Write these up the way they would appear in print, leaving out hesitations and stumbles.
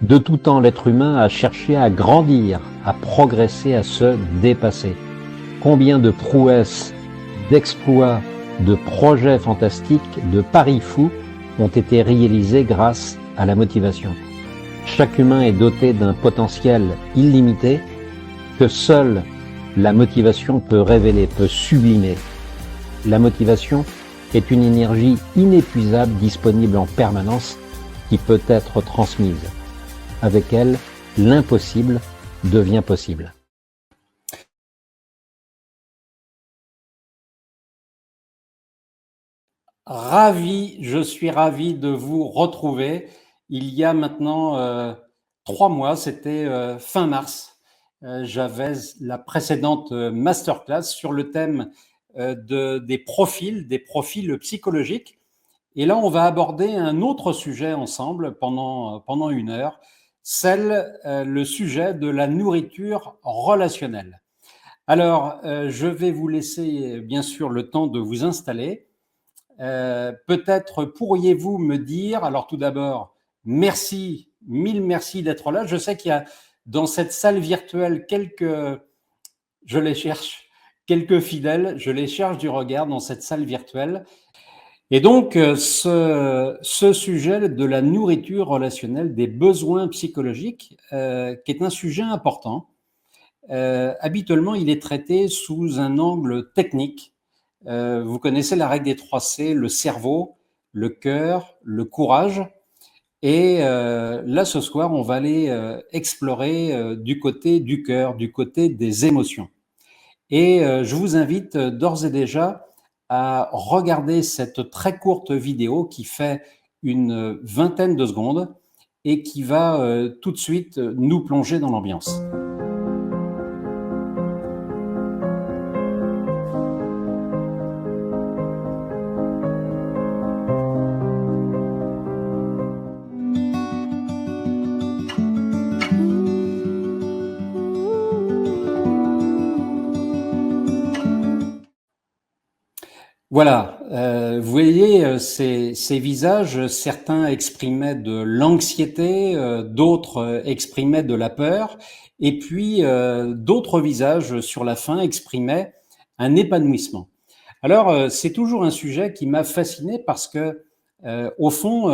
De tout temps, l'être humain a cherché à grandir, à progresser, à se dépasser. Combien de prouesses, d'exploits, de projets fantastiques, de paris fous ont été réalisés grâce à la motivation. Chaque humain est doté d'un potentiel illimité que seule la motivation peut révéler, peut sublimer. La motivation est une énergie inépuisable disponible en permanence qui peut être transmise. Avec elle, l'impossible devient possible. Je suis ravi de vous retrouver. Il y a maintenant 3 mois, c'était fin mars, j'avais la précédente masterclass sur le thème des profils psychologiques. Et là, on va aborder un autre sujet ensemble pendant 1 heure, le sujet de la nourriture relationnelle. Alors, je vais vous laisser bien sûr le temps de vous installer. Peut-être pourriez-vous me dire, alors tout d'abord, merci, mille merci d'être là. Je sais qu'il y a dans cette salle virtuelle je les cherche, quelques fidèles, je les cherche du regard dans cette salle virtuelle. Et donc, ce sujet de la nourriture relationnelle, des besoins psychologiques, qui est un sujet important, habituellement, il est traité sous un angle technique. Vous connaissez la règle des 3 C, le cerveau, le cœur, le courage. Et là, ce soir, on va aller explorer du côté du cœur, du côté des émotions. Et je vous invite d'ores et déjà à regarder cette très courte vidéo qui fait une vingtaine de secondes et qui va tout de suite nous plonger dans l'ambiance. Voilà, vous voyez ces visages, certains exprimaient de l'anxiété, d'autres exprimaient de la peur, et puis d'autres visages sur la fin exprimaient un épanouissement. Alors, c'est toujours un sujet qui m'a fasciné parce que, au fond,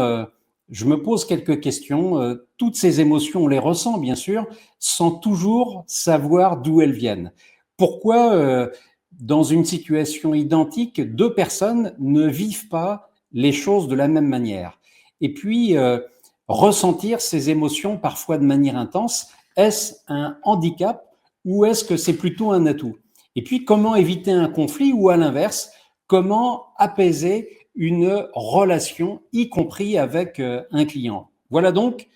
je me pose quelques questions. Toutes ces émotions, on les ressent bien sûr, sans toujours savoir d'où elles viennent. Pourquoi dans une situation identique, 2 personnes ne vivent pas les choses de la même manière? Et puis, ressentir ces émotions parfois de manière intense, est-ce un handicap ou est-ce que c'est plutôt un atout? Et puis, comment éviter un conflit ou à l'inverse, comment apaiser une relation, y compris avec un client? Voilà donc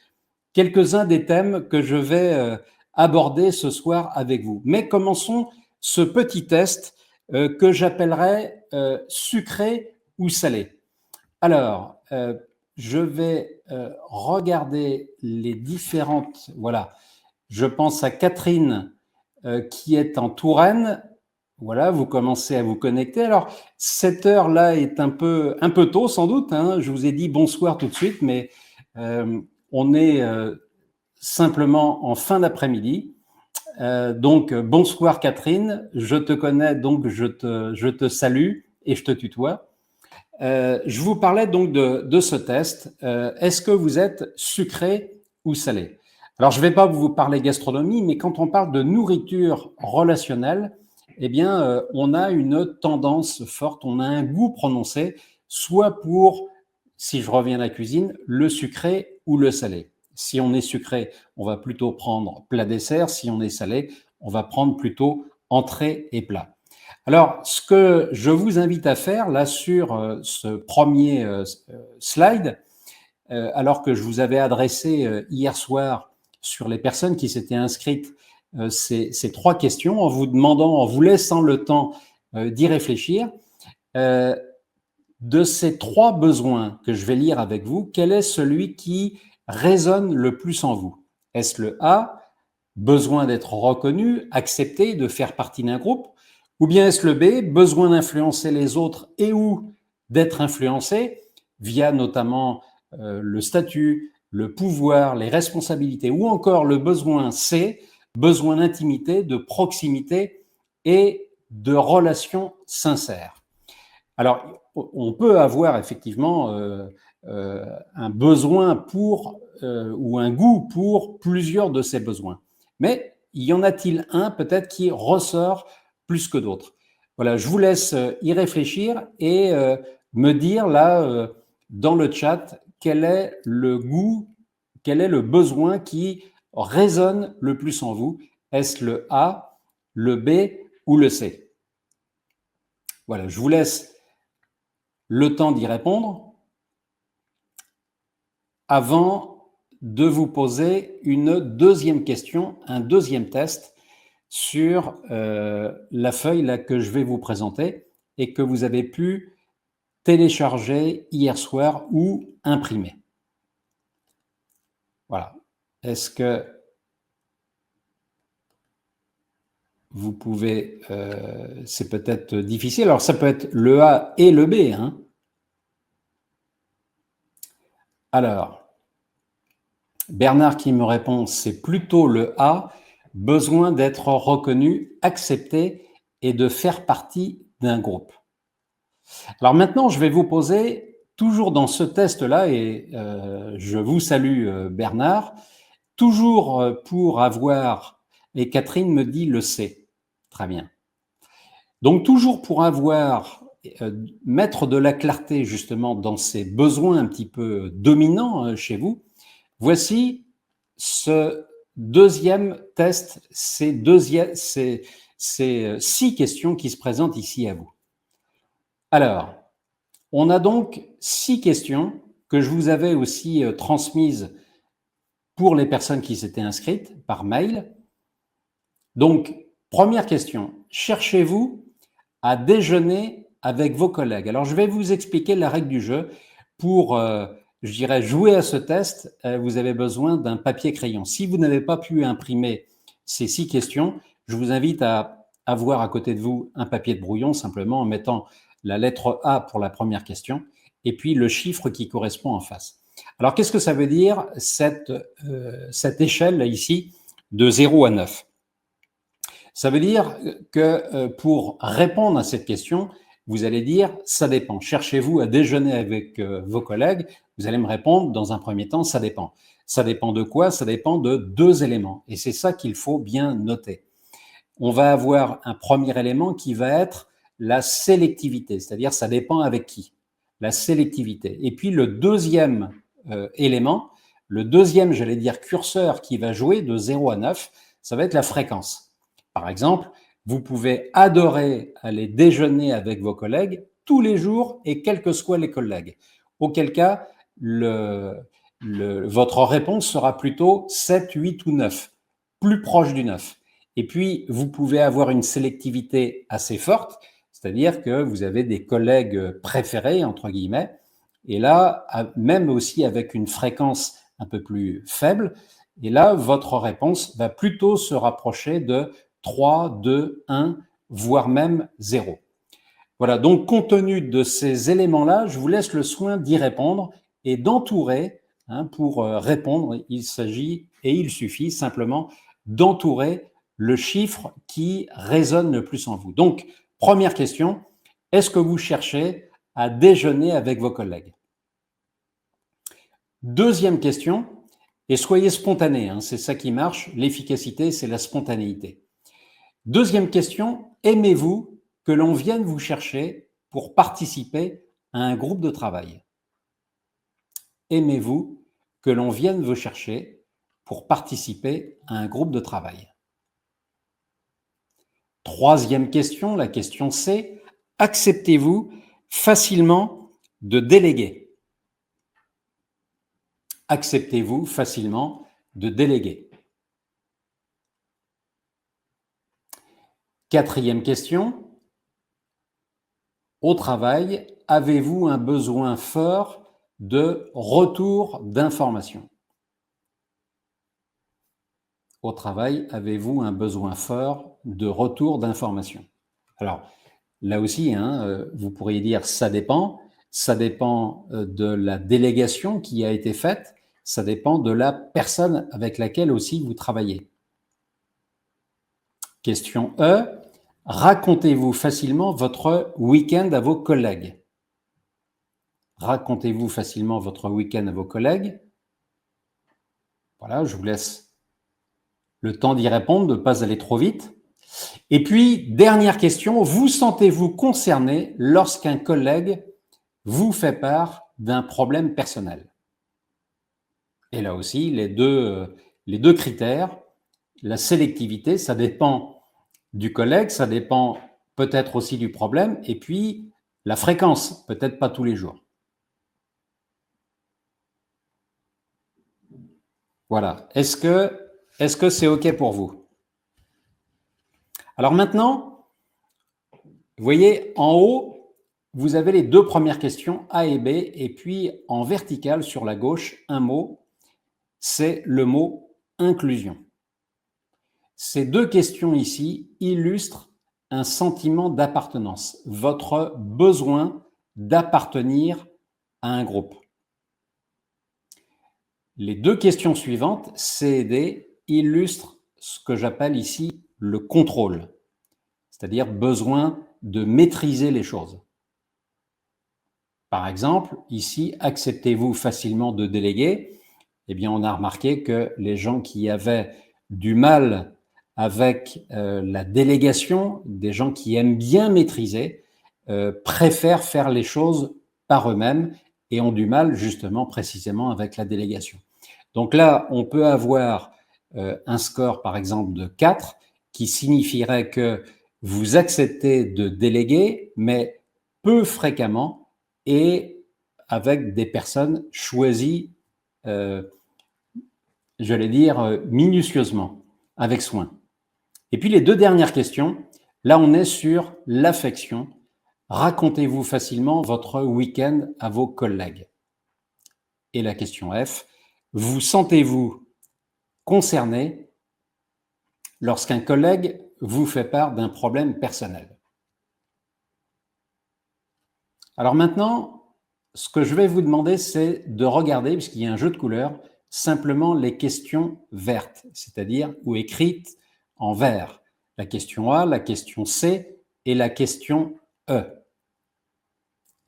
quelques-uns des thèmes que je vais aborder ce soir avec vous. Mais commençons ce petit test que j'appellerais sucré ou salé. Alors, je vais regarder les différentes. Voilà, je pense à Catherine qui est en Touraine. Voilà, vous commencez à vous connecter. Alors, cette heure-là est un peu tôt sans doute. Hein. Je vous ai dit bonsoir tout de suite, mais on est simplement en fin d'après-midi. Donc, bonsoir Catherine, je te connais, donc je te salue et je te tutoie. Je vous parlais donc de ce test. Est-ce que vous êtes sucré ou salé? Alors, je ne vais pas vous parler gastronomie, mais quand on parle de nourriture relationnelle, eh bien, on a une tendance forte, on a un goût prononcé, soit pour, si je reviens à la cuisine, le sucré ou le salé. Si on est sucré, on va plutôt prendre plat dessert. Si on est salé, on va prendre plutôt entrée et plat. Alors, ce que je vous invite à faire là sur ce premier slide, alors que je vous avais adressé hier soir sur les personnes qui s'étaient inscrites ces 3 questions, en vous demandant, en vous laissant le temps d'y réfléchir, de ces 3 besoins que je vais lire avec vous, quel est celui qui résonne le plus en vous? Est-ce le A, besoin d'être reconnu, accepté, de faire partie d'un groupe? Ou bien est-ce le B, besoin d'influencer les autres et ou d'être influencé via notamment le statut, le pouvoir, les responsabilités, ou encore le besoin C, besoin d'intimité, de proximité et de relations sincères. Alors, on peut avoir effectivement un besoin pour ou un goût pour plusieurs de ces besoins. Mais y en a-t-il un peut-être qui ressort plus que d'autres? Voilà, je vous laisse y réfléchir et me dire là dans le chat quel est le goût, quel est le besoin qui résonne le plus en vous. Est-ce le A, le B ou le C? Voilà, je vous laisse le temps d'y répondre avant de vous poser une deuxième question, un deuxième test sur la feuille là, que je vais vous présenter et que vous avez pu télécharger hier soir ou imprimer. Voilà. Est-ce que vous pouvez... c'est peut-être difficile. Alors, ça peut être le A et le B. Hein. Alors, Bernard qui me répond, c'est plutôt le A, besoin d'être reconnu, accepté et de faire partie d'un groupe. Alors maintenant, je vais vous poser, toujours dans ce test-là, et je vous salue Bernard, toujours pour avoir, et Catherine me dit le C. Très bien. Donc toujours pour avoir, mettre de la clarté justement dans ces besoins un petit peu dominants chez vous, voici ce deuxième test, ces 6 questions qui se présentent ici à vous. Alors, on a donc 6 questions que je vous avais aussi transmises pour les personnes qui s'étaient inscrites par mail. Donc, première question, cherchez-vous à déjeuner avec vos collègues? Alors, je vais vous expliquer la règle du jeu. Pour, je dirais, jouer à ce test, vous avez besoin d'un papier-crayon. Si vous n'avez pas pu imprimer ces 6 questions, je vous invite à avoir à côté de vous un papier de brouillon, simplement en mettant la lettre A pour la première question, et puis le chiffre qui correspond en face. Alors, qu'est-ce que ça veut dire, cette échelle là, ici, de 0 à 9? Ça veut dire que pour répondre à cette question, vous allez dire « ça dépend ». Cherchez-vous à déjeuner avec vos collègues? Vous allez me répondre dans un premier temps « ça dépend ». Ça dépend de quoi? Ça dépend de 2 éléments. Et c'est ça qu'il faut bien noter. On va avoir un premier élément qui va être la sélectivité, c'est-à-dire ça dépend avec qui, la sélectivité. Et puis le deuxième élément, le deuxième, j'allais dire, curseur qui va jouer de 0 à 9, ça va être la fréquence. Par exemple, vous pouvez adorer aller déjeuner avec vos collègues tous les jours et quels que soient les collègues. Auquel cas, votre réponse sera plutôt 7, 8 ou 9, plus proche du 9. Et puis, vous pouvez avoir une sélectivité assez forte, c'est-à-dire que vous avez des collègues préférés, entre guillemets, et là, même aussi avec une fréquence un peu plus faible, et là, votre réponse va plutôt se rapprocher de 3, 2, 1, voire même 0. Voilà, donc compte tenu de ces éléments-là, je vous laisse le soin d'y répondre et d'entourer, hein, pour répondre, il s'agit et il suffit simplement d'entourer le chiffre qui résonne le plus en vous. Donc, première question, est-ce que vous cherchez à déjeuner avec vos collègues? Deuxième question, et soyez spontané, hein, c'est ça qui marche, l'efficacité, c'est la spontanéité. Deuxième question, aimez-vous que l'on vienne vous chercher pour participer à un groupe de travail? Aimez-vous que l'on vienne vous chercher pour participer à un groupe de travail? Troisième question, la question C, acceptez-vous facilement de déléguer? Acceptez-vous facilement de déléguer? Quatrième question, au travail, avez-vous un besoin fort de retour d'information? Au travail, avez-vous un besoin fort de retour d'information? Alors, là aussi, hein, vous pourriez dire ça dépend de la délégation qui a été faite, ça dépend de la personne avec laquelle aussi vous travaillez. Question E, racontez-vous facilement votre week-end à vos collègues. Racontez-vous facilement votre week-end à vos collègues. Voilà, je vous laisse le temps d'y répondre, de ne pas aller trop vite. Et puis, dernière question, vous sentez-vous concerné lorsqu'un collègue vous fait part d'un problème personnel? Et là aussi, les deux critères, la sélectivité, ça dépend du collègue, ça dépend peut-être aussi du problème, et puis la fréquence, peut-être pas tous les jours. Voilà. Est-ce que c'est OK pour vous? Alors maintenant, vous voyez, en haut, vous avez les deux premières questions, A et B, et puis en vertical sur la gauche, un mot, c'est le mot inclusion. Ces deux questions ici illustrent un sentiment d'appartenance, votre besoin d'appartenir à un groupe. Les deux questions suivantes, C et D, illustrent ce que j'appelle ici le contrôle, c'est-à-dire besoin de maîtriser les choses. Par exemple, ici, acceptez-vous facilement de déléguer? Eh bien, on a remarqué que les gens qui avaient du mal avec la délégation, des gens qui aiment bien maîtriser, préfèrent faire les choses par eux-mêmes et ont du mal justement précisément avec la délégation. Donc là, on peut avoir un score par exemple de 4 qui signifierait que vous acceptez de déléguer, mais peu fréquemment et avec des personnes choisies, j'allais dire, minutieusement, avec soin. Et puis les deux dernières questions, là on est sur l'affection. Racontez-vous facilement votre week-end à vos collègues? Et la question F, vous sentez-vous concerné lorsqu'un collègue vous fait part d'un problème personnel? Alors maintenant, ce que je vais vous demander, c'est de regarder, puisqu'il y a un jeu de couleurs, simplement les questions vertes, c'est-à-dire ou écrites en vert. La question A, la question C et la question E.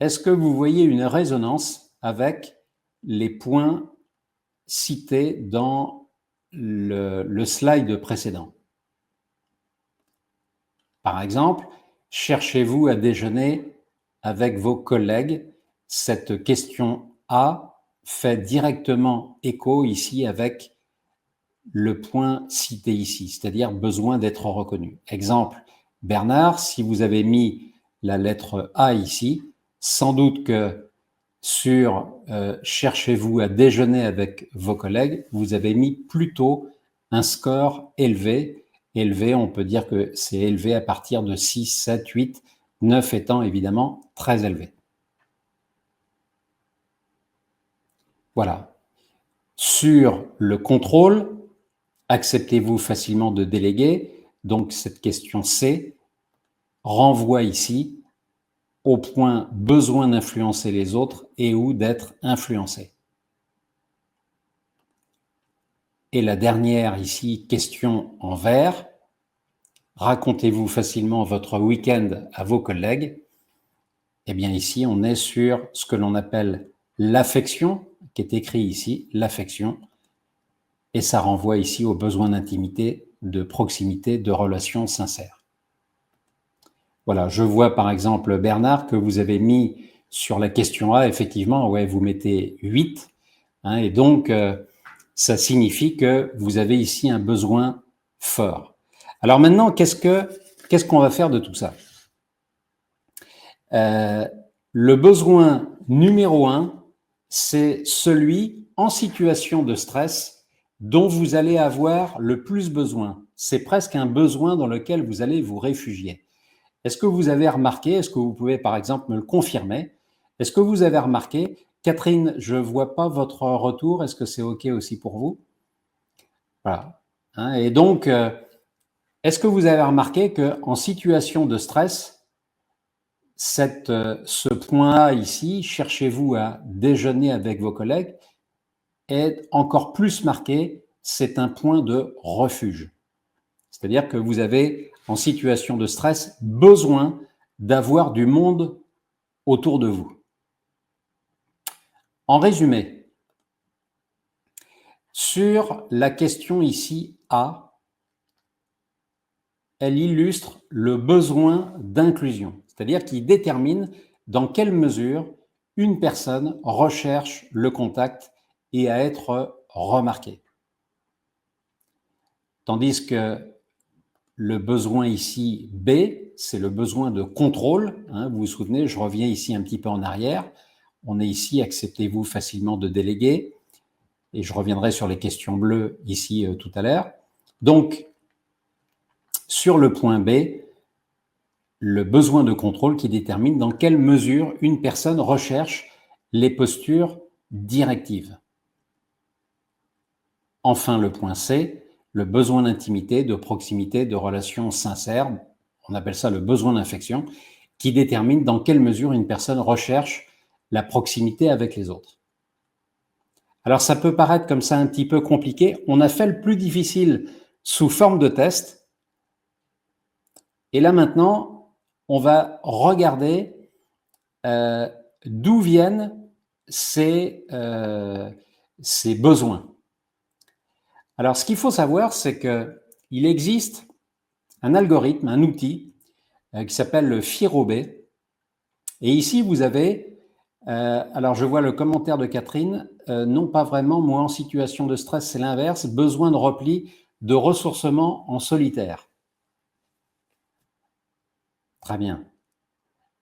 Est-ce que vous voyez une résonance avec les points cités dans le slide précédent? Par exemple, cherchez-vous à déjeuner avec vos collègues? Cette question A fait directement écho ici avec le point cité ici, c'est-à-dire besoin d'être reconnu. Exemple, Bernard, si vous avez mis la lettre A ici, sans doute que sur cherchez-vous à déjeuner avec vos collègues, vous avez mis plutôt un score élevé. Élevé, on peut dire que c'est élevé à partir de 6, 7, 8, 9 étant évidemment très élevé. Voilà. Sur le contrôle, acceptez-vous facilement de déléguer? Donc cette question C renvoie ici au point besoin d'influencer les autres et ou d'être influencé. Et la dernière ici, question en vert, racontez-vous facilement votre week-end à vos collègues? Eh bien ici, on est sur ce que l'on appelle l'affection, qui est écrit ici, l'affection, et ça renvoie ici au besoin d'intimité, de proximité, de relations sincères. Voilà, je vois par exemple, Bernard, que vous avez mis sur la question A, effectivement, ouais, vous mettez 8, hein, et donc ça signifie que vous avez ici un besoin fort. Alors maintenant, qu'est-ce qu'on va faire de tout ça? Le besoin numéro 1, c'est celui en situation de stress dont vous allez avoir le plus besoin. C'est presque un besoin dans lequel vous allez vous réfugier. Est-ce que vous avez remarqué, est-ce que vous pouvez par exemple me le confirmer, est-ce que vous avez remarqué, Catherine, je ne vois pas votre retour, est-ce que c'est OK aussi pour vous? Voilà. Hein, et donc, est-ce que vous avez remarqué qu'en situation de stress, ce point-là ici, cherchez-vous à déjeuner avec vos collègues, est encore plus marqué, c'est un point de refuge. C'est-à-dire que vous avez, en situation de stress, besoin d'avoir du monde autour de vous. En résumé, sur la question ici A, elle illustre le besoin d'inclusion, c'est-à-dire qu'il détermine dans quelle mesure une personne recherche le contact et à être remarquée. Tandis que le besoin ici B, c'est le besoin de contrôle. Vous vous souvenez, je reviens ici un petit peu en arrière. On est ici, acceptez-vous facilement de déléguer. Et je reviendrai sur les questions bleues ici tout à l'heure. Donc, sur le point B, le besoin de contrôle qui détermine dans quelle mesure une personne recherche les postures directives. Enfin, le point C, le besoin d'intimité, de proximité, de relations sincères, on appelle ça le besoin d'affection, qui détermine dans quelle mesure une personne recherche la proximité avec les autres. Alors, ça peut paraître comme ça un petit peu compliqué. On a fait le plus difficile sous forme de test. Et là, maintenant, on va regarder d'où viennent ces besoins. Alors, ce qu'il faut savoir, c'est qu'il existe un algorithme, un outil qui s'appelle le FIRO-B. Et ici, vous avez, alors je vois le commentaire de Catherine, non pas vraiment, moi en situation de stress, c'est l'inverse, besoin de repli, de ressourcement en solitaire. Très bien.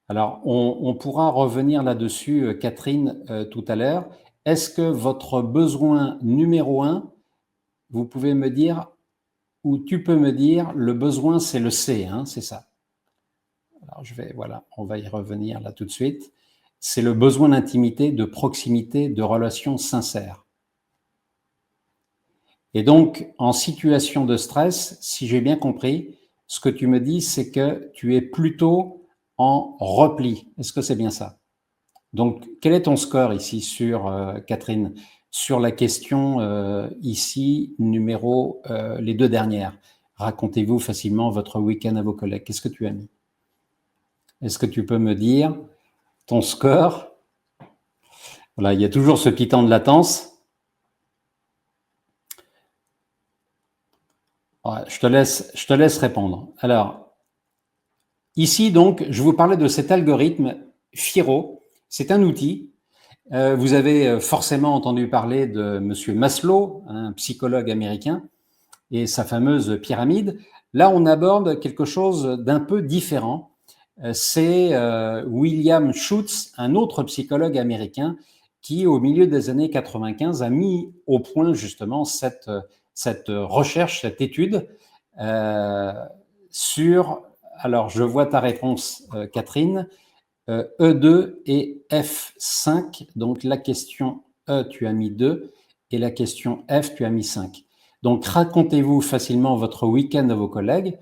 Alors, on pourra revenir là-dessus, Catherine, tout à l'heure. Est-ce que votre besoin numéro 1, vous pouvez me dire, ou tu peux me dire, le besoin, c'est le C, c'est ça. Alors, voilà, on va y revenir là tout de suite. C'est le besoin d'intimité, de proximité, de relations sincères. Et donc, en situation de stress, si j'ai bien compris, ce que tu me dis, c'est que tu es plutôt en repli. Est-ce que c'est bien ça? Donc, quel est ton score ici sur, Catherine, sur la question ici, numéro, les deux dernières? Racontez-vous facilement votre week-end à vos collègues. Qu'est-ce que tu as mis? Est-ce que tu peux me dire ton score? Voilà, il y a toujours ce petit temps de latence. Ouais, je te laisse répondre. Alors, ici, donc, je vous parlais de cet algorithme FIRO. C'est un outil. Vous avez forcément entendu parler de Monsieur Maslow, un psychologue américain, et sa fameuse pyramide. Là, on aborde quelque chose d'un peu différent. C'est William Schutz, un autre psychologue américain, qui, au milieu des années 95, a mis au point justement cette recherche, cette étude sur, alors je vois ta réponse, Catherine, E2 et F5. Donc la question E, tu as mis 2 et la question F, tu as mis 5. Donc racontez-vous facilement votre week-end à vos collègues.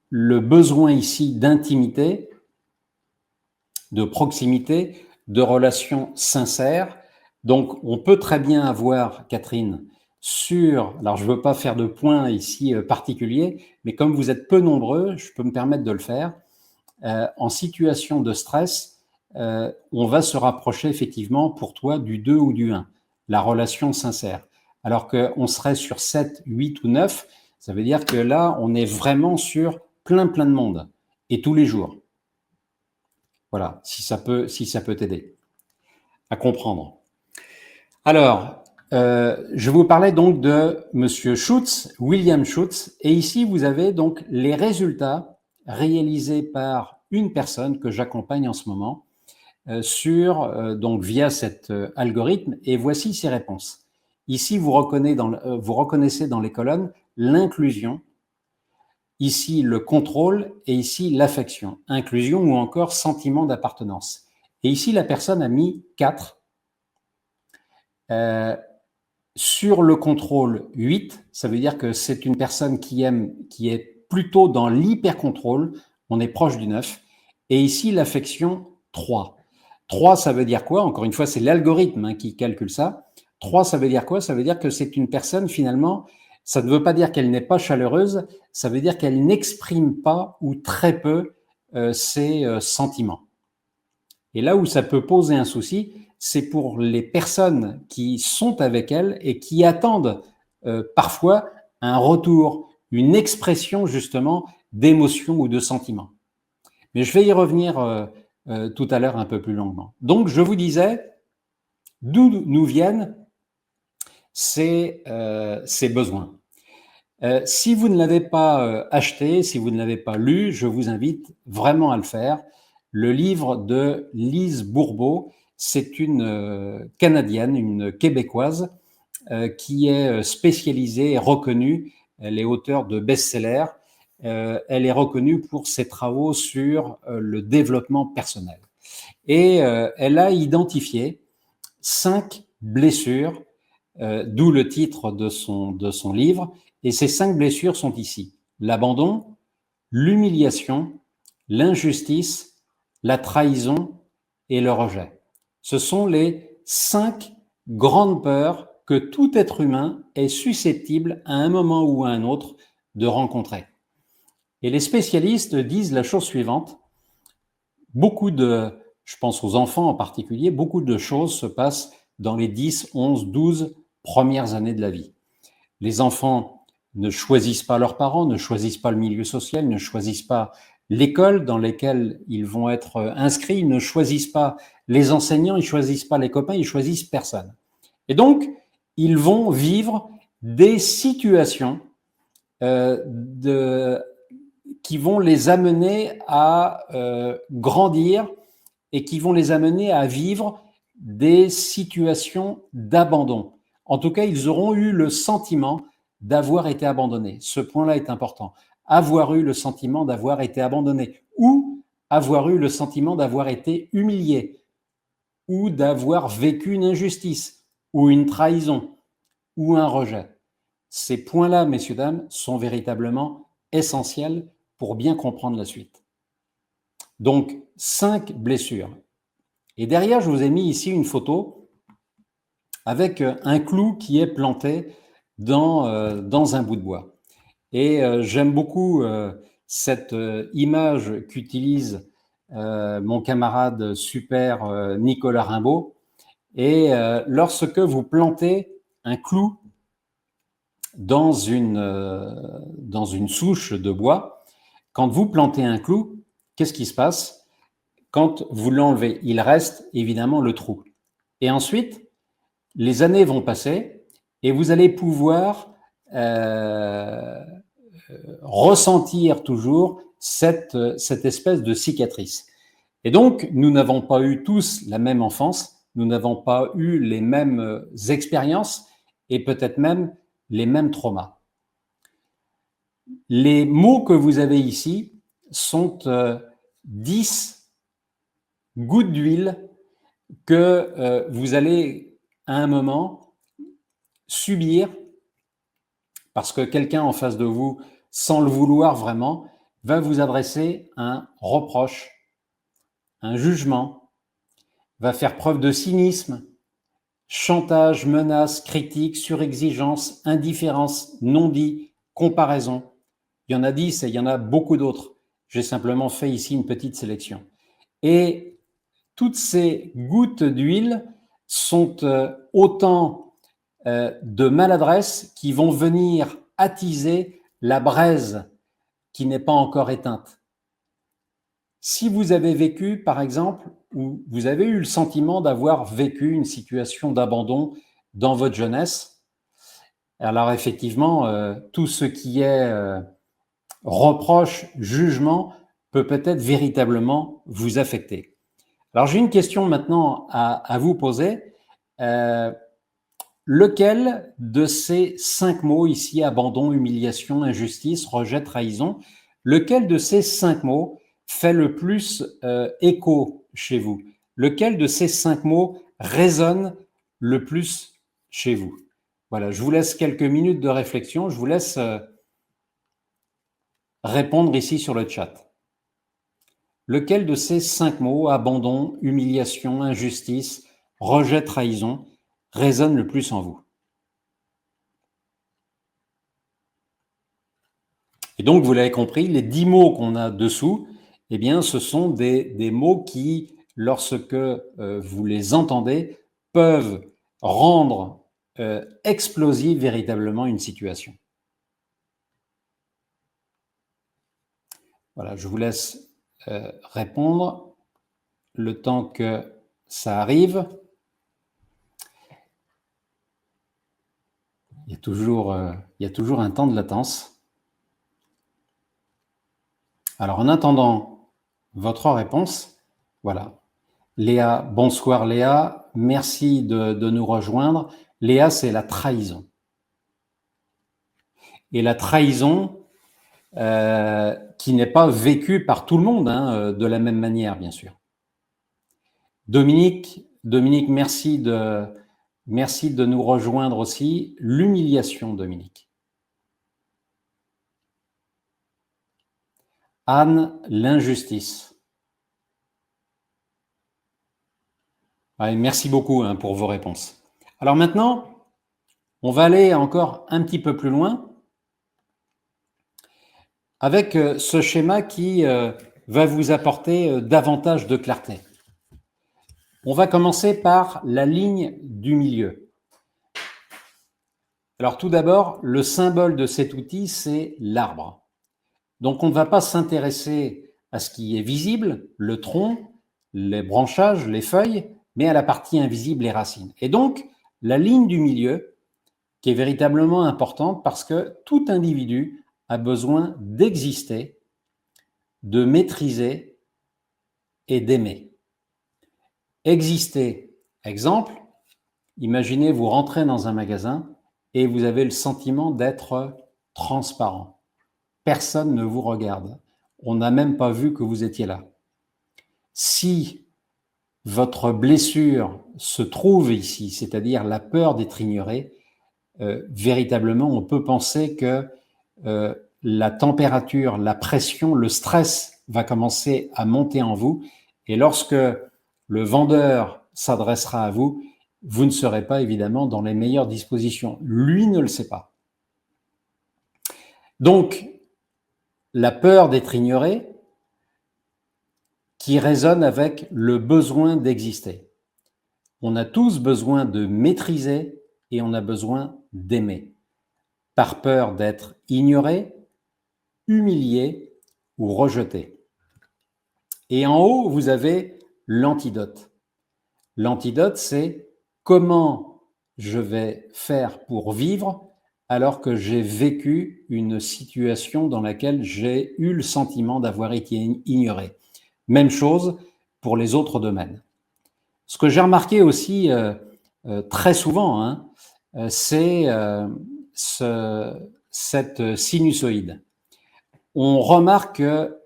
Le besoin ici d'intimité, de proximité, de relations sincères. Donc on peut très bien avoir, Catherine, alors je ne veux pas faire de point ici particulier, mais comme vous êtes peu nombreux, je peux me permettre de le faire. En situation de stress, on va se rapprocher effectivement pour toi du 2 ou du 1, la relation sincère. Alors qu'on serait sur 7, 8 ou 9, ça veut dire que là, on est vraiment sur plein de monde, et tous les jours. Voilà, si ça peut t'aider à comprendre. Alors, je vous parlais donc de Monsieur Schutz, William Schutz, et ici, vous avez donc les résultats réalisés par une personne que j'accompagne en ce moment donc via cet algorithme, et voici ses réponses. Ici, vous reconnaissez dans les colonnes l'inclusion, ici le contrôle et ici l'affection, inclusion ou encore sentiment d'appartenance. Et ici, la personne a mis 4. Sur le contrôle, 8, ça veut dire que c'est une personne qui est plutôt dans l'hyper-contrôle, on est proche du 9. Et ici, l'affection, 3. 3, ça veut dire quoi? Encore une fois, c'est l'algorithme qui calcule ça. 3, ça veut dire quoi? Ça veut dire que c'est une personne, finalement, ça ne veut pas dire qu'elle n'est pas chaleureuse, ça veut dire qu'elle n'exprime pas ou très peu ses sentiments. Et là où ça peut poser un souci, c'est pour les personnes qui sont avec elle et qui attendent parfois un retour, une expression justement d'émotion ou de sentiment. Mais je vais y revenir tout à l'heure un peu plus longuement. Donc je vous disais, d'où nous viennent ces besoins. Si vous ne l'avez pas acheté, si vous ne l'avez pas lu, je vous invite vraiment à le faire. Le livre de Lise Bourbeau, c'est une Canadienne, une Québécoise, qui est spécialisée et reconnue. Elle est auteure de best-sellers. Elle est reconnue pour ses travaux sur le développement personnel. Et elle a identifié 5 blessures, d'où le titre de son livre. Et ces 5 blessures sont ici: l'abandon, l'humiliation, l'injustice, la trahison et le rejet. Ce sont les 5 grandes peurs que tout être humain est susceptible à un moment ou à un autre de rencontrer. Et les spécialistes disent la chose suivante: je pense aux enfants en particulier, beaucoup de choses se passent dans les 10, 11, 12 premières années de la vie. Les enfants ne choisissent pas leurs parents, ne choisissent pas le milieu social, ne choisissent pas l'école dans laquelle ils vont être inscrits, ils ne choisissent pas les enseignants, ils ne choisissent pas les copains, ils choisissent personne. Et donc, ils vont vivre des situations qui vont les amener à grandir et qui vont les amener à vivre des situations d'abandon. En tout cas, ils auront eu le sentiment d'avoir été abandonnés. Ce point-là est important. Avoir eu le sentiment d'avoir été abandonné ou avoir eu le sentiment d'avoir été humilié ou d'avoir vécu une injustice ou une trahison ou un rejet. Ces points-là, messieurs, dames, sont véritablement essentiels pour bien comprendre la suite. Donc, 5 blessures. Et derrière, je vous ai mis ici une photo avec un clou qui est planté dans un bout de bois. Et j'aime beaucoup cette image qu'utilise mon camarade super Nicolas Rimbaud. Et lorsque vous plantez un clou dans une souche de bois, quand vous plantez un clou, qu'est-ce qui se passe? Quand vous l'enlevez, il reste évidemment le trou. Et ensuite, les années vont passer et vous allez pouvoir ressentir toujours cette espèce de cicatrice. Et donc, nous n'avons pas eu tous la même enfance, nous n'avons pas eu les mêmes expériences et peut-être même les mêmes traumas. Les mots que vous avez ici sont 10 gouttes d'huile que vous allez à un moment subir parce que quelqu'un en face de vous, sans le vouloir vraiment, va vous adresser un reproche, un jugement, va faire preuve de cynisme, chantage, menace, critique, surexigence, indifférence, non-dit, comparaison. Il y en a 10 et il y en a beaucoup d'autres. J'ai simplement fait ici une petite sélection. Et toutes ces gouttes d'huile sont autant de maladresse qui vont venir attiser la braise qui n'est pas encore éteinte. Si vous avez vécu, par exemple, ou vous avez eu le sentiment d'avoir vécu une situation d'abandon dans votre jeunesse, alors effectivement, tout ce qui est reproche, jugement, peut peut-être véritablement vous affecter. Alors j'ai une question maintenant à vous poser. Lequel de ces 5 mots ici, abandon, humiliation, injustice, rejet, trahison, lequel de ces 5 mots fait le plus écho chez vous? Lequel de ces 5 mots résonne le plus chez vous? Voilà, je vous laisse quelques minutes de réflexion, je vous laisse répondre ici sur le chat. Lequel de ces 5 mots, abandon, humiliation, injustice, rejet, trahison, résonne le plus en vous? Et donc, vous l'avez compris, les 10 mots qu'on a dessous, eh bien, ce sont des mots qui, lorsque vous les entendez, peuvent rendre explosive véritablement une situation. Voilà, je vous laisse répondre le temps que ça arrive. Il y a toujours un temps de latence. Alors, en attendant votre réponse, voilà. Léa, bonsoir Léa, merci de nous rejoindre. Léa, c'est la trahison. Et la trahison qui n'est pas vécue par tout le monde de la même manière, bien sûr. Dominique, merci de nous rejoindre aussi. L'humiliation, Dominique. Anne, l'injustice. Ouais, merci beaucoup pour vos réponses. Alors maintenant, on va aller encore un petit peu plus loin avec ce schéma qui va vous apporter davantage de clarté. On va commencer par la ligne du milieu. Alors tout d'abord, le symbole de cet outil, c'est l'arbre. Donc on ne va pas s'intéresser à ce qui est visible, le tronc, les branchages, les feuilles, mais à la partie invisible, les racines. Et donc, la ligne du milieu, qui est véritablement importante parce que tout individu a besoin d'exister, de maîtriser et d'aimer. Exister, exemple, imaginez vous rentrez dans un magasin et vous avez le sentiment d'être transparent. Personne ne vous regarde. On n'a même pas vu que vous étiez là. Si votre blessure se trouve ici, c'est-à-dire la peur d'être ignoré, véritablement, on peut penser que la température, la pression, le stress va commencer à monter en vous. Et lorsque le vendeur s'adressera à vous, vous ne serez pas évidemment dans les meilleures dispositions. Lui ne le sait pas. Donc, la peur d'être ignoré qui résonne avec le besoin d'exister. On a tous besoin de maîtriser et on a besoin d'aimer. Par peur d'être ignoré, humilié ou rejeté. Et en haut, vous avez l'antidote. L'antidote, c'est comment je vais faire pour vivre alors que j'ai vécu une situation dans laquelle j'ai eu le sentiment d'avoir été ignoré. Même chose pour les autres domaines. Ce que j'ai remarqué aussi très souvent, c'est cette sinusoïde. On remarque que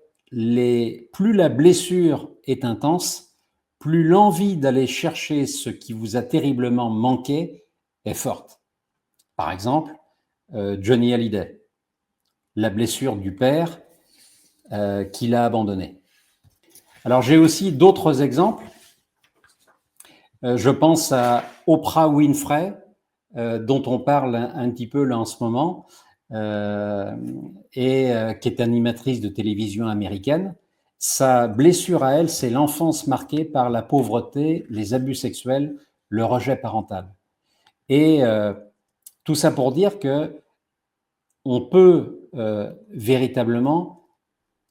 plus la blessure est intense, plus l'envie d'aller chercher ce qui vous a terriblement manqué est forte. Par exemple, Johnny Hallyday, la blessure du père qui l'a abandonné. Alors j'ai aussi d'autres exemples. Je pense à Oprah Winfrey, dont on parle un petit peu là en ce moment, et qui est animatrice de télévision américaine. Sa blessure à elle, c'est l'enfance marquée par la pauvreté, les abus sexuels, le rejet parental. Et tout ça pour dire que on peut véritablement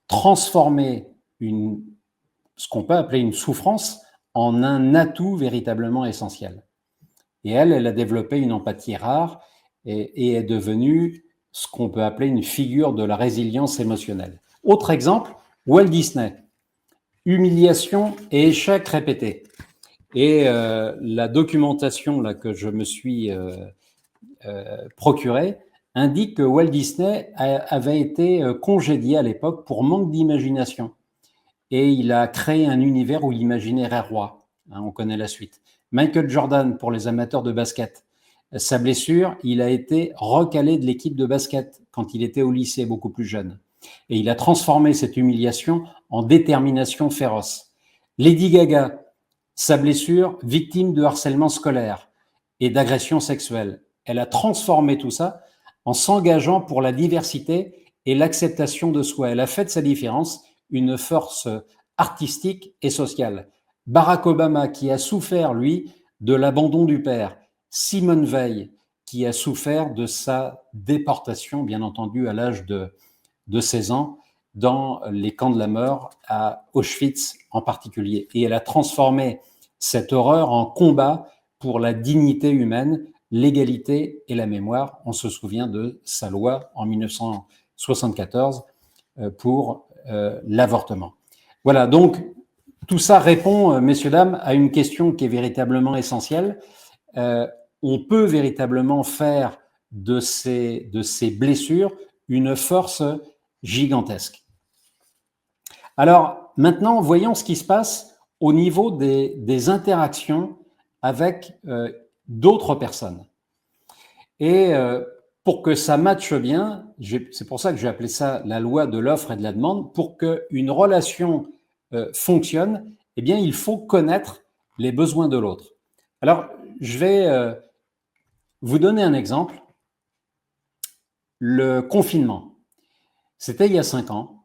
transformer ce qu'on peut appeler une souffrance en un atout véritablement essentiel. Et elle a développé une empathie rare et est devenue ce qu'on peut appeler une figure de la résilience émotionnelle. Autre exemple, Walt Disney. Humiliation et échec répétés. Et la documentation là, que je me suis procurée indique que Walt Disney avait été congédié à l'époque pour manque d'imagination. Et il a créé un univers où l'imaginaire est roi. On connaît la suite. Michael Jordan, pour les amateurs de basket, sa blessure, il a été recalé de l'équipe de basket quand il était au lycée, beaucoup plus jeune. Et il a transformé cette humiliation en détermination féroce. Lady Gaga, sa blessure, victime de harcèlement scolaire et d'agression sexuelle. Elle a transformé tout ça en s'engageant pour la diversité et l'acceptation de soi. Elle a fait de sa différence une force artistique et sociale. Barack Obama, qui a souffert, lui, de l'abandon du père. Simone Veil, qui a souffert de sa déportation, bien entendu, à l'âge de 16 ans, dans les camps de la mort, à Auschwitz en particulier. Et elle a transformé cette horreur en combat pour la dignité humaine, l'égalité et la mémoire. On se souvient de sa loi en 1974 pour l'avortement. Voilà, donc tout ça répond, messieurs, dames, à une question qui est véritablement essentielle. On peut véritablement faire de ces blessures une force gigantesque. Alors maintenant, voyons ce qui se passe au niveau des interactions avec d'autres personnes. Et pour que ça matche bien, c'est pour ça que j'ai appelé ça la loi de l'offre et de la demande, pour qu'une relation fonctionne, eh bien, il faut connaître les besoins de l'autre. Alors, je vais vous donner un exemple. Le confinement, c'était il y a 5 ans.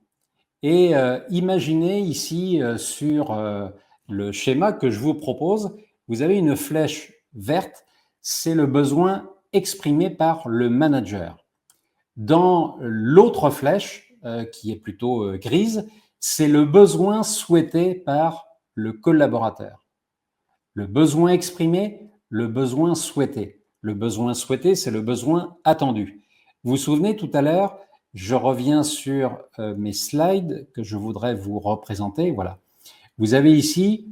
Et imaginez ici sur le schéma que je vous propose, vous avez une flèche verte, c'est le besoin exprimé par le manager. Dans l'autre flèche, qui est plutôt grise, c'est le besoin souhaité par le collaborateur. Le besoin exprimé, le besoin souhaité. Le besoin souhaité, c'est le besoin attendu. Vous vous souvenez tout à l'heure, je reviens sur mes slides que je voudrais vous représenter. Voilà. Vous avez ici,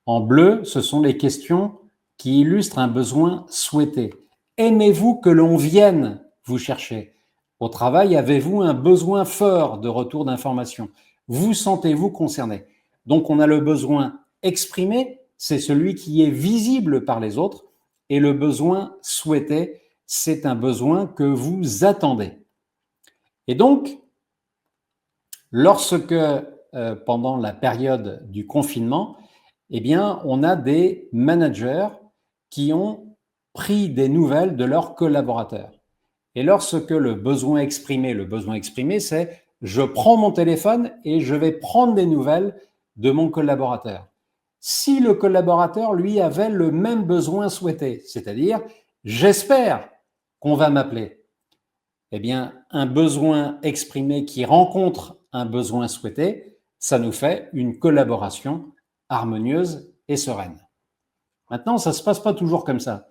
en bleu, ce sont les questions qui illustrent un besoin souhaité. Aimez-vous que l'on vienne vous chercher? Au travail, avez-vous un besoin fort de retour d'information? Vous sentez-vous concerné? Donc, on a le besoin exprimé, c'est celui qui est visible par les autres, et le besoin souhaité, c'est un besoin que vous attendez. Et donc, lorsque, pendant la période du confinement, eh bien, on a des managers qui ont pris des nouvelles de leurs collaborateurs. Et lorsque le besoin exprimé, c'est je prends mon téléphone et je vais prendre des nouvelles de mon collaborateur. Si le collaborateur, lui, avait le même besoin souhaité, c'est-à-dire j'espère qu'on va m'appeler, eh bien, un besoin exprimé qui rencontre un besoin souhaité, ça nous fait une collaboration harmonieuse et sereine. Maintenant, ça ne se passe pas toujours comme ça.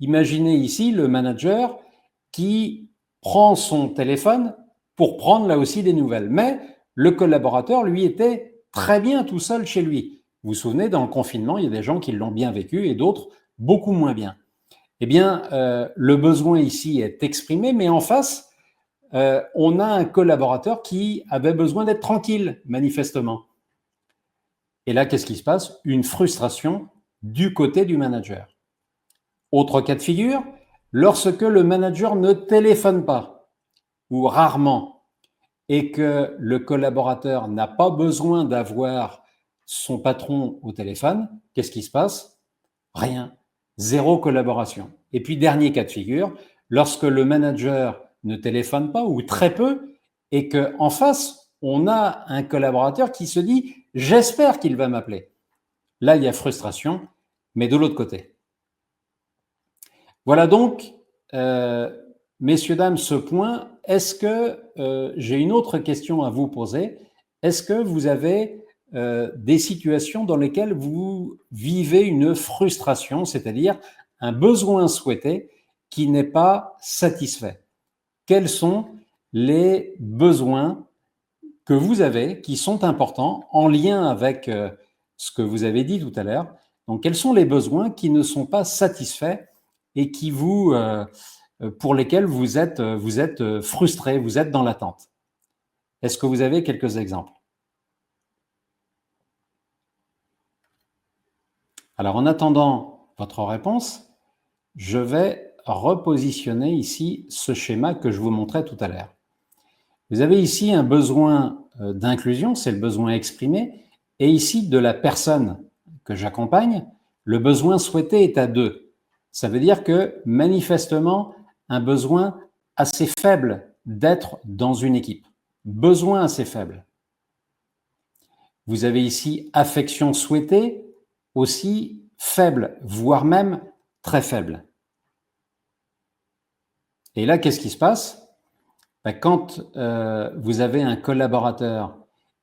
Imaginez ici le manager qui prend son téléphone pour prendre là aussi des nouvelles. Mais le collaborateur, lui, était très bien tout seul chez lui. Vous vous souvenez, dans le confinement, il y a des gens qui l'ont bien vécu et d'autres beaucoup moins bien. Eh bien, le besoin ici est exprimé, mais en face, on a un collaborateur qui avait besoin d'être tranquille, manifestement. Et là, qu'est-ce qui se passe? Une frustration du côté du manager. Autre cas de figure, lorsque le manager ne téléphone pas, ou rarement, et que le collaborateur n'a pas besoin d'avoir son patron au téléphone, qu'est-ce qui se passe? Rien. Zéro collaboration. Et puis, dernier cas de figure, lorsque le manager ne téléphone pas, ou très peu, et qu'en face, on a un collaborateur qui se dit « j'espère qu'il va m'appeler ». Là, il y a frustration, mais de l'autre côté. Voilà donc, messieurs, dames, ce point. Est-ce que j'ai une autre question à vous poser? Est-ce que vous avez des situations dans lesquelles vous vivez une frustration, c'est-à-dire un besoin souhaité qui n'est pas satisfait? Quels sont les besoins que vous avez qui sont importants en lien avec ce que vous avez dit tout à l'heure? Donc, quels sont les besoins qui ne sont pas satisfaits et qui pour lesquels vous êtes frustré, vous êtes dans l'attente? Est-ce que vous avez quelques exemples? Alors, en attendant votre réponse, je vais repositionner ici ce schéma que je vous montrais tout à l'heure. Vous avez ici un besoin d'inclusion, c'est le besoin exprimé, et ici de la personne que j'accompagne, le besoin souhaité est à 2. Ça veut dire que manifestement, un besoin assez faible d'être dans une équipe. Besoin assez faible. Vous avez ici affection souhaitée, aussi faible, voire même très faible. Et là, qu'est-ce qui se passe? Quand vous avez un collaborateur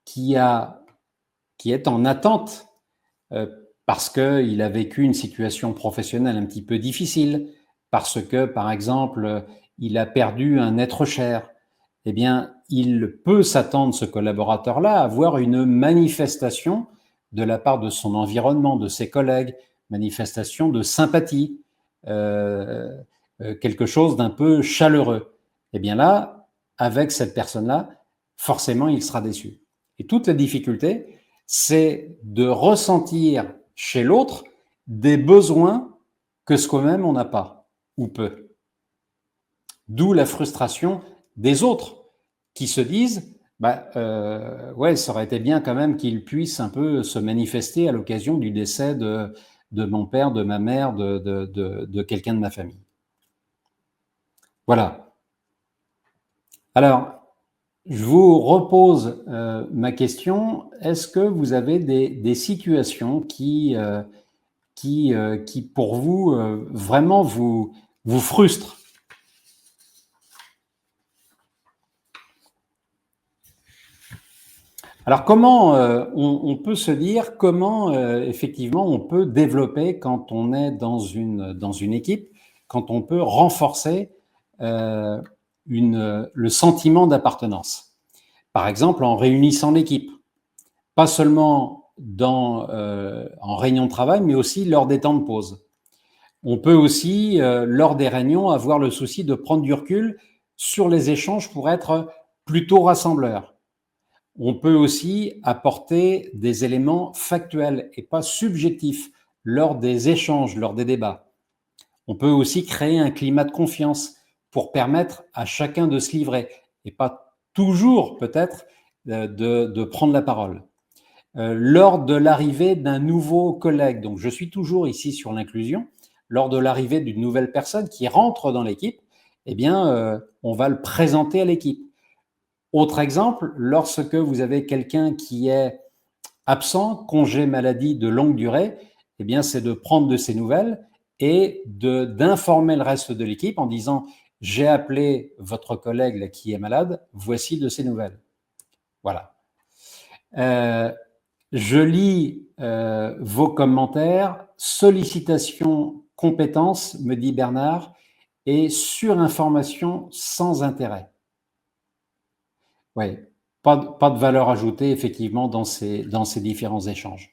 qui est en attente parce qu'il a vécu une situation professionnelle un petit peu difficile, parce que, par exemple, il a perdu un être cher, eh bien, il peut s'attendre, ce collaborateur-là, à avoir une manifestation de la part de son environnement, de ses collègues, manifestation de sympathie, quelque chose d'un peu chaleureux. Eh bien là, avec cette personne-là, forcément, il sera déçu. Et toute la difficulté, c'est de ressentir chez l'autre des besoins que soi-même on n'a pas ou peu. D'où la frustration des autres qui se disent ouais, ça aurait été bien quand même qu'il puisse un peu se manifester à l'occasion du décès de mon père, de ma mère, de quelqu'un de ma famille. Voilà. Alors, je vous repose ma question. Est-ce que vous avez des situations qui pour vous vraiment vous frustrent? Alors, comment on peut se dire comment effectivement on peut développer quand on est dans une équipe, quand on peut renforcer le sentiment d'appartenance? Par exemple, en réunissant l'équipe, pas seulement en réunion de travail, mais aussi lors des temps de pause. On peut aussi, lors des réunions, avoir le souci de prendre du recul sur les échanges pour être plutôt rassembleur. On peut aussi apporter des éléments factuels et pas subjectifs lors des échanges, lors des débats. On peut aussi créer un climat de confiance pour permettre à chacun de se livrer et pas toujours peut-être de prendre la parole. Lors de l'arrivée d'un nouveau collègue, donc je suis toujours ici sur l'inclusion, lors de l'arrivée d'une nouvelle personne qui rentre dans l'équipe, eh bien, on va le présenter à l'équipe. Autre exemple, lorsque vous avez quelqu'un qui est absent, congé maladie de longue durée, eh bien, c'est de prendre de ses nouvelles et d'informer le reste de l'équipe en disant « J'ai appelé votre collègue qui est malade, voici de ses nouvelles. » Voilà. Je lis vos commentaires. Sollicitation, compétence, me dit Bernard, et surinformation sans intérêt. Oui, pas de valeur ajoutée, effectivement, dans ces différents échanges.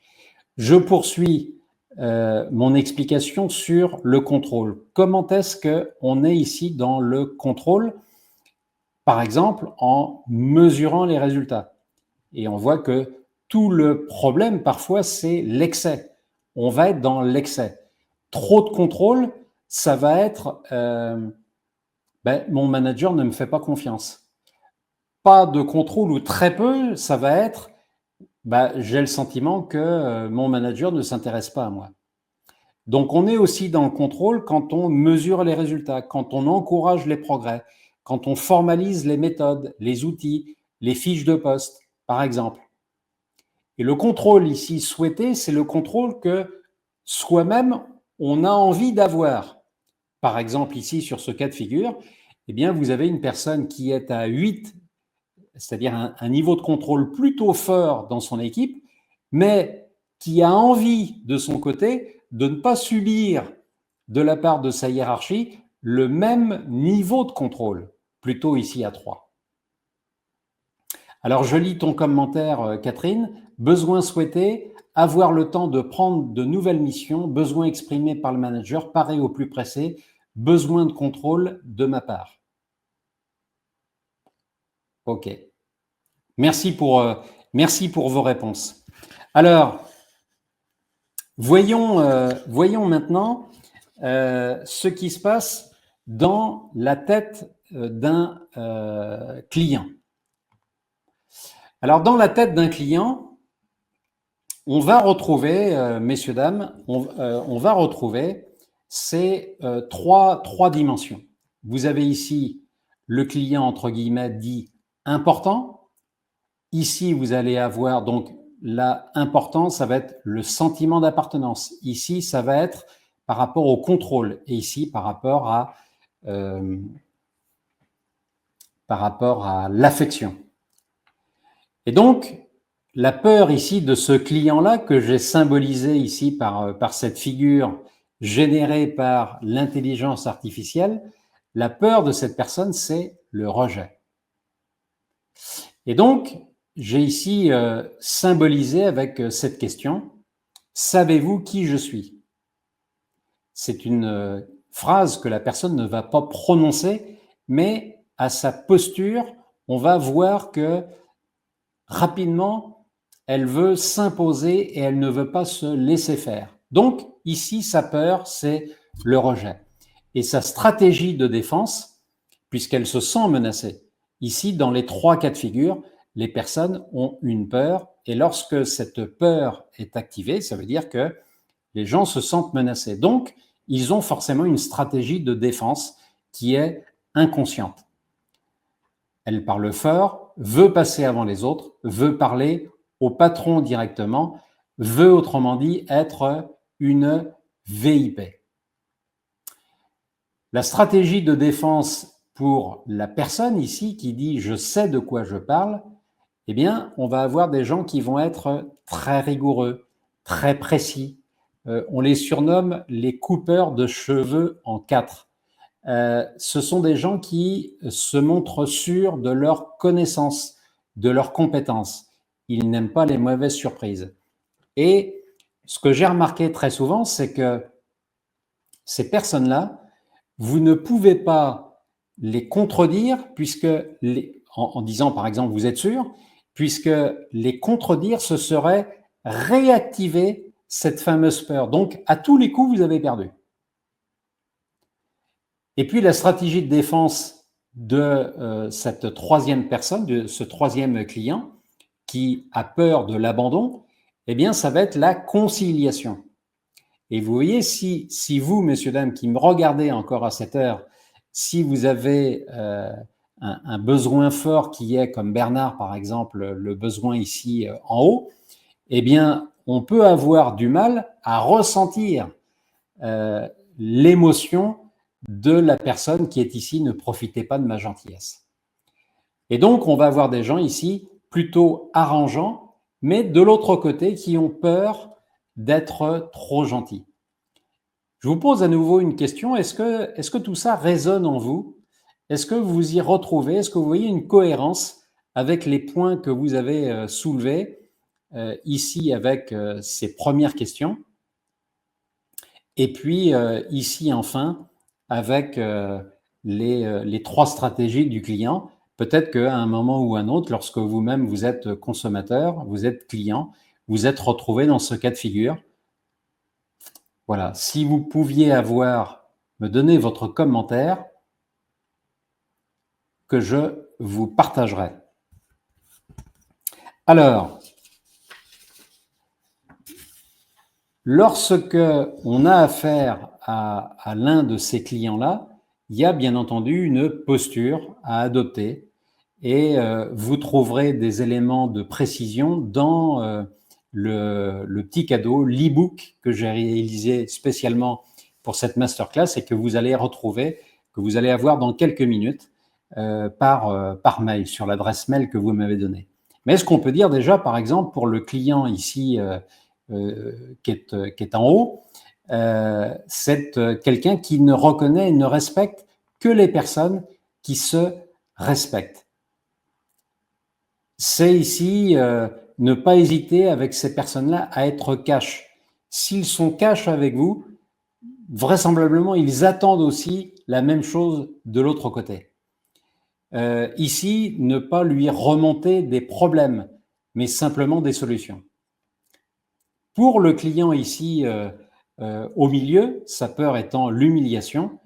Je poursuis mon explication sur le contrôle. Comment est-ce qu'on est ici dans le contrôle? Par exemple, en mesurant les résultats. Et on voit que tout le problème, parfois, c'est l'excès. On va être dans l'excès. Trop de contrôle, ça va être mon manager ne me fait pas confiance. Pas de contrôle ou très peu, ça va être j'ai le sentiment que mon manager ne s'intéresse pas à moi. Donc, on est aussi dans le contrôle quand on mesure les résultats, quand on encourage les progrès, quand on formalise les méthodes, les outils, les fiches de poste, par exemple. Et le contrôle ici souhaité, c'est le contrôle que soi-même, on a envie d'avoir. Par exemple, ici, sur ce cas de figure, eh bien, vous avez une personne qui est à 8, c'est-à-dire un niveau de contrôle plutôt fort dans son équipe, mais qui a envie, de son côté, de ne pas subir de la part de sa hiérarchie le même niveau de contrôle, plutôt ici à 3. Alors, je lis ton commentaire, Catherine. Besoin souhaité, avoir le temps de prendre de nouvelles missions, besoin exprimé par le manager, pareil au plus pressé, besoin de contrôle de ma part. OK. Merci pour vos réponses. Alors, voyons maintenant ce qui se passe dans la tête d'un client. Alors, dans la tête d'un client, on va retrouver, messieurs, dames, on va retrouver ces trois dimensions. Vous avez ici le client, entre guillemets, dit important. Ici, vous allez avoir donc la importance, ça va être le sentiment d'appartenance. Ici, ça va être par rapport au contrôle. Et ici, par rapport à l'affection. Et donc, la peur ici de ce client-là que j'ai symbolisé ici par cette figure générée par l'intelligence artificielle, la peur de cette personne, c'est le rejet. Et donc, j'ai ici symbolisé avec cette question, savez-vous qui je suis? C'est une phrase que la personne ne va pas prononcer, mais à sa posture, on va voir que rapidement, elle veut s'imposer et elle ne veut pas se laisser faire. Donc, ici, sa peur, c'est le rejet. Et sa stratégie de défense, puisqu'elle se sent menacée. Ici, dans les trois cas de figure, les personnes ont une peur et lorsque cette peur est activée, ça veut dire que les gens se sentent menacés. Donc, ils ont forcément une stratégie de défense qui est inconsciente. Elle parle fort, veut passer avant les autres, veut parler au patron directement, veut autrement dit être une VIP. La stratégie de défense pour la personne ici qui dit « je sais de quoi je parle », eh bien, on va avoir des gens qui vont être très rigoureux, très précis. On les surnomme les coupeurs de cheveux en quatre. Ce sont des gens qui se montrent sûrs de leur connaissance, de leurs compétences. Ils n'aiment pas les mauvaises surprises. Et ce que j'ai remarqué très souvent, c'est que ces personnes-là, vous ne pouvez pas les contredire puisque en disant par exemple vous êtes sûr, puisque les contredire, ce serait réactiver cette fameuse peur. Donc à tous les coups, vous avez perdu. Et puis la stratégie de défense de cette troisième personne, de ce troisième client qui a peur de l'abandon, eh bien ça va être la conciliation. Et vous voyez, si vous, messieurs, dames, qui me regardez encore à cette heure, si vous avez un besoin fort qui est, comme Bernard par exemple, le besoin ici en haut, eh bien, on peut avoir du mal à ressentir l'émotion de la personne qui est ici, ne profitez pas de ma gentillesse. Et donc, on va avoir des gens ici plutôt arrangeants, mais de l'autre côté, qui ont peur d'être trop gentils. Je vous pose à nouveau une question. Est-ce que tout ça résonne en vous? Est-ce que vous y retrouvez? Est-ce que vous voyez une cohérence avec les points que vous avez soulevés ici avec ces premières questions? Et puis ici enfin avec les trois stratégies du client. Peut-être qu'à un moment ou un autre, lorsque vous-même vous êtes consommateur, vous êtes client, vous êtes retrouvé dans ce cas de figure. Voilà, si vous pouviez me donner votre commentaire, que je vous partagerai. Alors, lorsque on a affaire à l'un de ces clients-là, il y a bien entendu une posture à adopter et vous trouverez des éléments de précision dans le petit cadeau, l'e-book que j'ai réalisé spécialement pour cette masterclass et que vous allez retrouver, que vous allez avoir dans quelques minutes par mail, sur l'adresse mail que vous m'avez donnée. Mais ce qu'on peut dire déjà, par exemple, pour le client ici qui est en haut, c'est quelqu'un qui ne reconnaît et ne respecte que les personnes qui se respectent. C'est ici ne pas hésiter avec ces personnes-là à être cash. S'ils sont cash avec vous, vraisemblablement, ils attendent aussi la même chose de l'autre côté. Ici, ne pas lui remonter des problèmes, mais simplement des solutions. Pour le client ici au milieu, sa peur étant l'humiliation,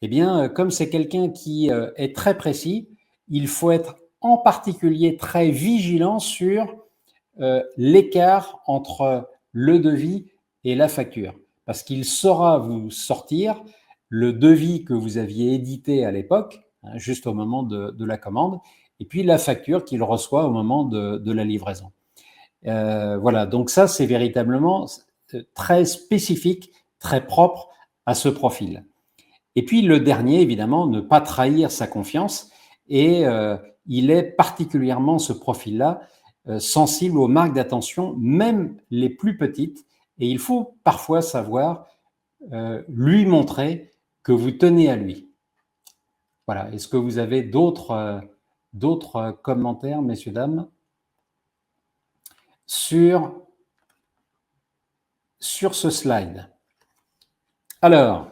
eh bien, comme c'est quelqu'un qui est très précis, il faut être en particulier très vigilant sur l'écart entre le devis et la facture, parce qu'il saura vous sortir le devis que vous aviez édité à l'époque, hein, juste au moment de la commande, et puis la facture qu'il reçoit au moment de la livraison. Voilà, donc ça, c'est véritablement très spécifique, très propre à ce profil. Et puis le dernier, évidemment, ne pas trahir sa confiance, et il est particulièrement, ce profil-là, sensible aux marques d'attention, même les plus petites, et il faut parfois savoir lui montrer que vous tenez à lui. Voilà. Est-ce que vous avez d'autres commentaires, messieurs, dames, sur ce slide? Alors,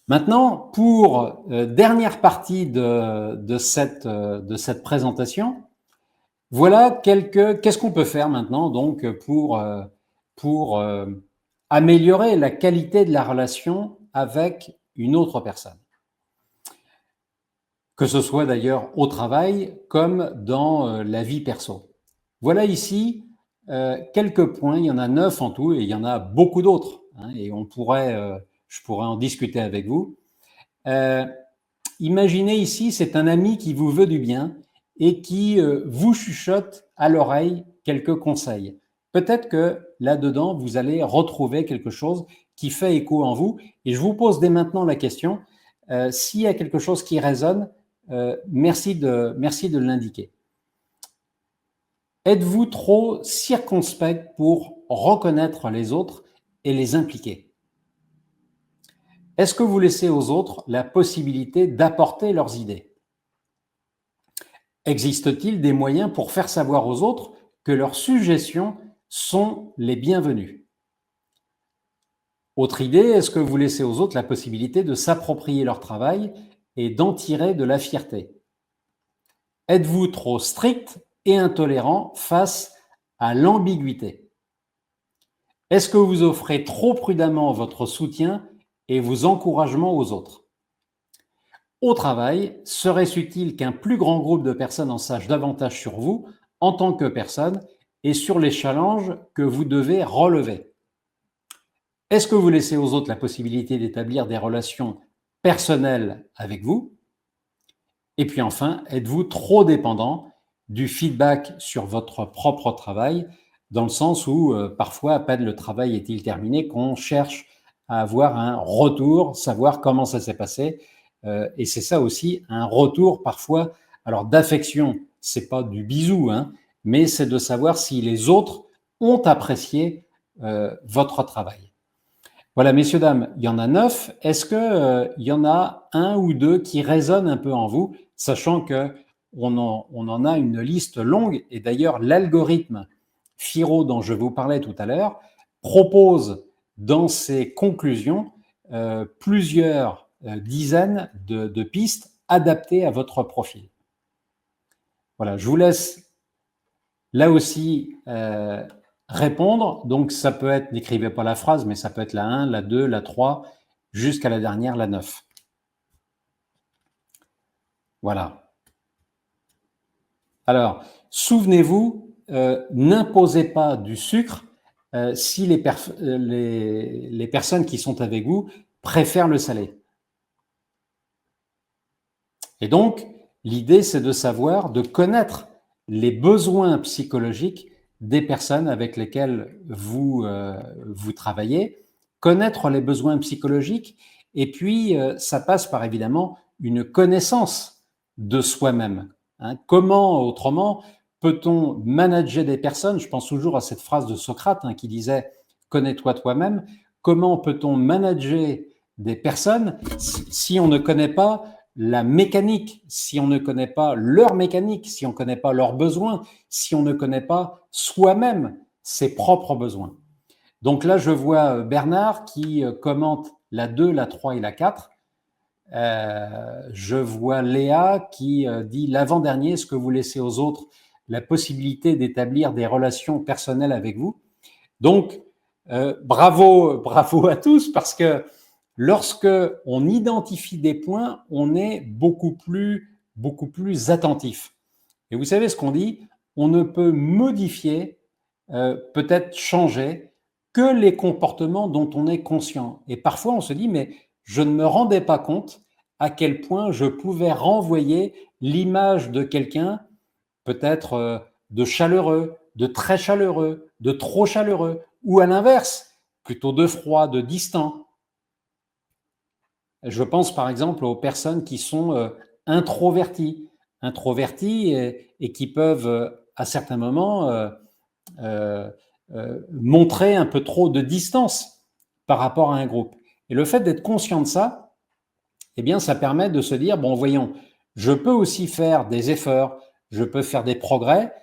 maintenant, pour dernière partie de cette présentation, voilà qu'est-ce qu'on peut faire maintenant donc pour améliorer la qualité de la relation avec une autre personne. Que ce soit d'ailleurs au travail comme dans la vie perso. Voilà ici quelques points, il y en a 9 en tout et il y en a beaucoup d'autres, hein, et je pourrais en discuter avec vous. Imaginez ici, c'est un ami qui vous veut du bien et qui vous chuchote à l'oreille quelques conseils. Peut-être que là-dedans, vous allez retrouver quelque chose qui fait écho en vous. Et je vous pose dès maintenant la question, s'il y a quelque chose qui résonne, merci de l'indiquer. Êtes-vous trop circonspect pour reconnaître les autres et les impliquer? Est-ce que vous laissez aux autres la possibilité d'apporter leurs idées? Existe-t-il des moyens pour faire savoir aux autres que leurs suggestions sont les bienvenues? Autre idée, est-ce que vous laissez aux autres la possibilité de s'approprier leur travail et d'en tirer de la fierté? Êtes-vous trop strict et intolérant face à l'ambiguïté? Est-ce que vous offrez trop prudemment votre soutien et vos encouragements aux autres? Au travail, serait-ce utile qu'un plus grand groupe de personnes en sache davantage sur vous en tant que personne et sur les challenges que vous devez relever? Est-ce que vous laissez aux autres la possibilité d'établir des relations personnelles avec vous? Et puis enfin, êtes-vous trop dépendant du feedback sur votre propre travail, dans le sens où parfois, à peine le travail est-il terminé, qu'on cherche à avoir un retour, savoir comment ça s'est passé. Et c'est ça aussi, un retour parfois, alors d'affection, c'est pas du bisou, hein, mais c'est de savoir si les autres ont apprécié votre travail. Voilà, messieurs, dames, il y en a 9. Est-ce qu'il y en a un ou deux qui résonnent un peu en vous, sachant qu'on en a une liste longue, et d'ailleurs l'algorithme FIRO dont je vous parlais tout à l'heure propose dans ses conclusions plusieurs dizaines de pistes adaptées à votre profil. Voilà, je vous laisse là aussi répondre. Donc, ça peut être, n'écrivez pas la phrase, mais ça peut être la 1, la 2, la 3, jusqu'à la dernière, la 9. Voilà. Alors, souvenez-vous, n'imposez pas du sucre si les personnes qui sont avec vous préfèrent le salé. Et donc, l'idée, c'est de savoir, de connaître les besoins psychologiques des personnes avec lesquelles vous travaillez, connaître les besoins psychologiques, et puis ça passe par évidemment une connaissance de soi-même. Hein. Comment, autrement, peut-on manager des personnes? Je pense toujours à cette phrase de Socrate qui disait « Connais-toi toi-même ». Comment peut-on manager des personnes si on ne connaît pas la mécanique, si on ne connaît pas leur mécanique, si on ne connaît pas leurs besoins, si on ne connaît pas soi-même ses propres besoins. Donc là, je vois Bernard qui commente la 2, la 3 et la 4. Je vois Léa qui dit l'avant-dernier, est-ce que vous laissez aux autres la possibilité d'établir des relations personnelles avec vous? Donc, bravo à tous, parce que lorsque on identifie des points, on est beaucoup plus beaucoup plus attentif. Et vous savez ce qu'on dit? On ne peut modifier, peut-être changer, que les comportements dont on est conscient. Et parfois, on se dit, mais je ne me rendais pas compte à quel point je pouvais renvoyer l'image de quelqu'un, peut-être de chaleureux, de très chaleureux, de trop chaleureux, ou à l'inverse, plutôt de froid, de distant. Je pense par exemple aux personnes qui sont introverties, et qui peuvent à certains moments euh, montrer un peu trop de distance par rapport à un groupe. Et le fait d'être conscient de ça, eh bien, ça permet de se dire, bon, voyons, je peux aussi faire des efforts, je peux faire des progrès.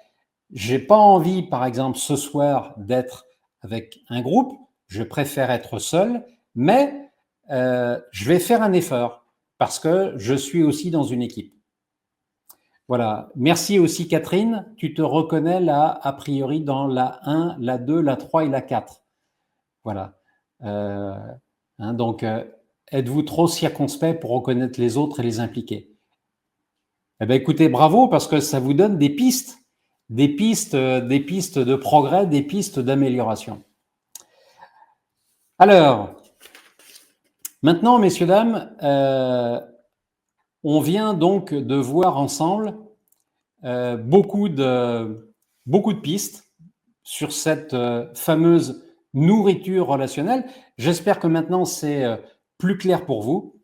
J'ai pas envie, par exemple, ce soir d'être avec un groupe, je préfère être seul, mais je vais faire un effort parce que je suis aussi dans une équipe. Voilà. Merci aussi Catherine. Tu te reconnais là, a priori, dans la 1, la 2, la 3 et la 4. Voilà. Donc, êtes-vous trop circonspect pour reconnaître les autres et les impliquer? Eh bien, écoutez, bravo, parce que ça vous donne des pistes de progrès, des pistes d'amélioration. Alors, maintenant, messieurs, dames, on vient donc de voir ensemble beaucoup de pistes sur cette fameuse nourriture relationnelle. J'espère que maintenant c'est plus clair pour vous.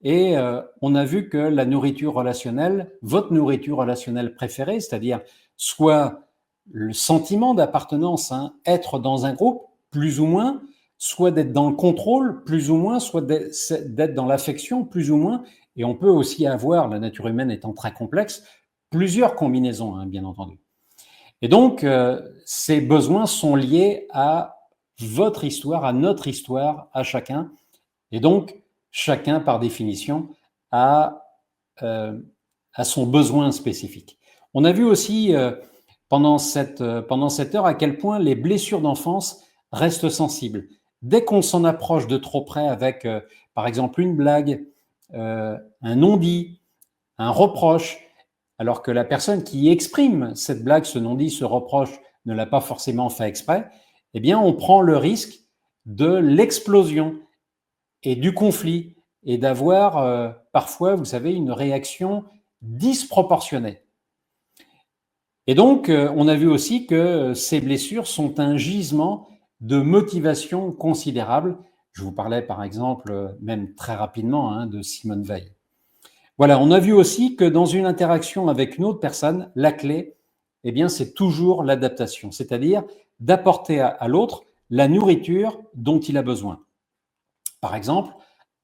Et on a vu que la nourriture relationnelle, votre nourriture relationnelle préférée, c'est-à-dire soit le sentiment d'appartenance, être dans un groupe, plus ou moins, soit d'être dans le contrôle, plus ou moins, soit d'être dans l'affection, plus ou moins. Et on peut aussi avoir, la nature humaine étant très complexe, plusieurs combinaisons, bien entendu. Et donc, ces besoins sont liés à votre histoire, à notre histoire, à chacun. Et donc, chacun, par définition, a son besoin spécifique. On a vu aussi pendant cette heure à quel point les blessures d'enfance restent sensibles. Dès qu'on s'en approche de trop près avec, par exemple, une blague, un non-dit, un reproche, alors que la personne qui exprime cette blague, ce non-dit, ce reproche, ne l'a pas forcément fait exprès, eh bien, on prend le risque de l'explosion et du conflit, et d'avoir parfois, vous savez, une réaction disproportionnée. Et donc, on a vu aussi que ces blessures sont un gisement de motivation considérable. Je vous parlais par exemple, même très rapidement, de Simone Veil. Voilà, on a vu aussi que dans une interaction avec une autre personne, la clé, eh bien, c'est toujours l'adaptation, c'est-à-dire d'apporter à l'autre la nourriture dont il a besoin. Par exemple,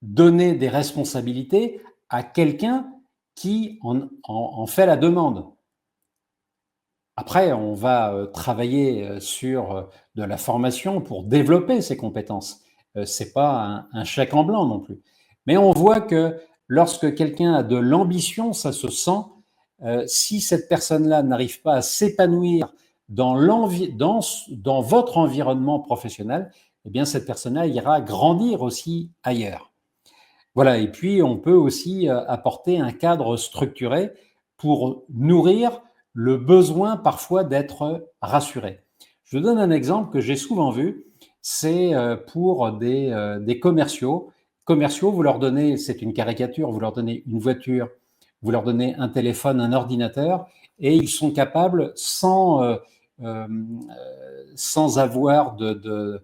donner des responsabilités à quelqu'un qui en fait la demande. Après, on va travailler sur de la formation pour développer ces compétences. Ce n'est pas un chèque en blanc non plus. Mais on voit que lorsque quelqu'un a de l'ambition, ça se sent. Si cette personne-là n'arrive pas à s'épanouir dans votre environnement professionnel, eh bien cette personne-là ira grandir aussi ailleurs. Voilà, et puis on peut aussi apporter un cadre structuré pour nourrir le besoin parfois d'être rassuré. Je vous donne un exemple que j'ai souvent vu, c'est pour des commerciaux. Commerciaux, vous leur donnez, c'est une caricature, vous leur donnez une voiture, vous leur donnez un téléphone, un ordinateur, et ils sont capables, sans avoir de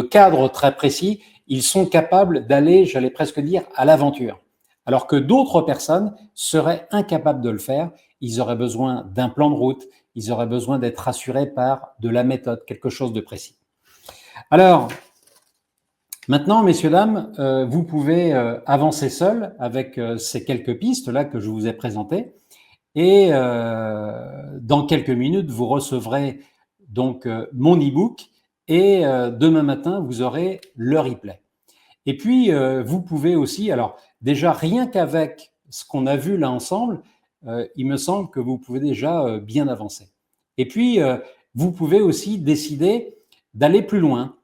cadre très précis, ils sont capables d'aller, j'allais presque dire, à l'aventure. Alors que d'autres personnes seraient incapables de le faire. Ils auraient besoin d'un plan de route, ils auraient besoin d'être rassurés par de la méthode, quelque chose de précis. Alors, maintenant, messieurs, dames, vous pouvez avancer seul avec ces quelques pistes-là que je vous ai présentées. Et dans quelques minutes, vous recevrez donc mon e-book. Et demain matin, vous aurez le replay. Et puis, vous pouvez aussi, alors déjà, rien qu'avec ce qu'on a vu là ensemble, il me semble que vous pouvez déjà bien avancer. Et puis, vous pouvez aussi décider d'aller plus loin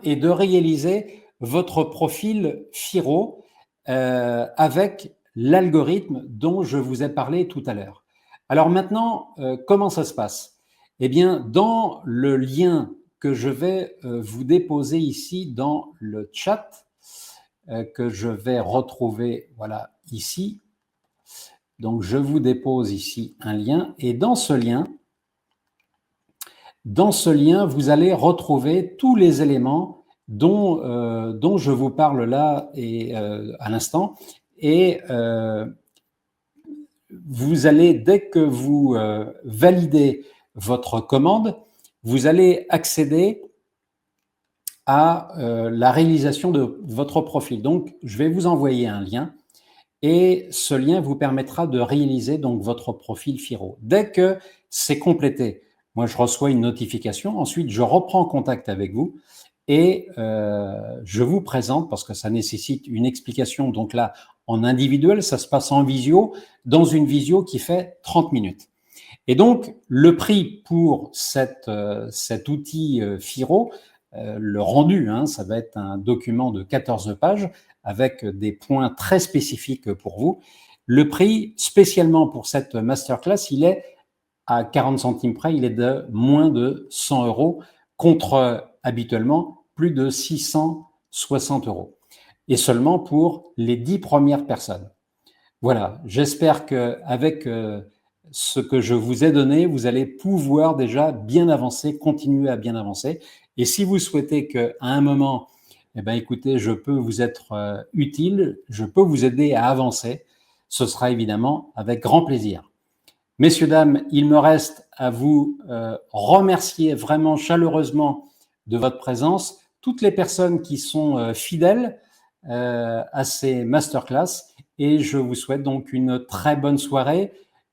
et de réaliser votre profil FIRO avec l'algorithme dont je vous ai parlé tout à l'heure. Alors maintenant, comment ça se passe? Eh bien, dans le lien que je vais vous déposer ici dans le chat, que je vais retrouver, voilà, ici. Donc, je vous dépose ici un lien et dans ce lien, vous allez retrouver tous les éléments dont je vous parle là et à l'instant. Et vous allez, dès que vous validez votre commande, vous allez accéder à la réalisation de votre profil. Donc, je vais vous envoyer un lien et ce lien vous permettra de réaliser donc votre profil Firo. Dès que c'est complété, moi, je reçois une notification. Ensuite, je reprends contact avec vous et je vous présente, parce que ça nécessite une explication, donc là, en individuel, ça se passe en visio, dans une visio qui fait 30 minutes. Et donc, le prix pour cet outil Firo, le rendu, ça va être un document de 14 pages avec des points très spécifiques pour vous. Le prix, spécialement pour cette masterclass, il est à 40 centimes près, il est de moins de 100 € contre habituellement plus de 660 €. Et seulement pour les 10 premières personnes. Voilà, j'espère qu'avec ce que je vous ai donné, vous allez pouvoir déjà bien avancer, continuer à bien avancer. Et si vous souhaitez qu'à un moment, eh ben, écoutez, je peux vous être utile, je peux vous aider à avancer, ce sera évidemment avec grand plaisir. Messieurs, dames, il me reste à vous remercier vraiment chaleureusement de votre présence, toutes les personnes qui sont fidèles à ces masterclass, et je vous souhaite donc une très bonne soirée,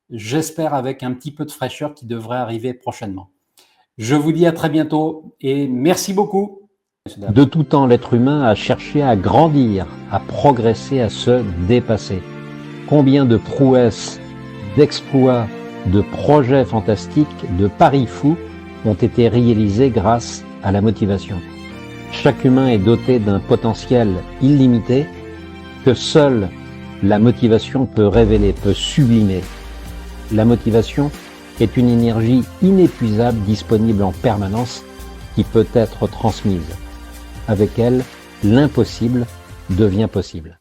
j'espère avec un petit peu de fraîcheur qui devrait arriver prochainement. Je vous dis à très bientôt et merci beaucoup. De tout temps, l'être humain a cherché à grandir, à progresser, à se dépasser. Combien de prouesses, d'exploits, de projets fantastiques, de paris fous ont été réalisés grâce à la motivation. Chaque humain est doté d'un potentiel illimité que seule la motivation peut révéler, peut sublimer. La motivation est une énergie inépuisable disponible en permanence qui peut être transmise. Avec elle, l'impossible devient possible.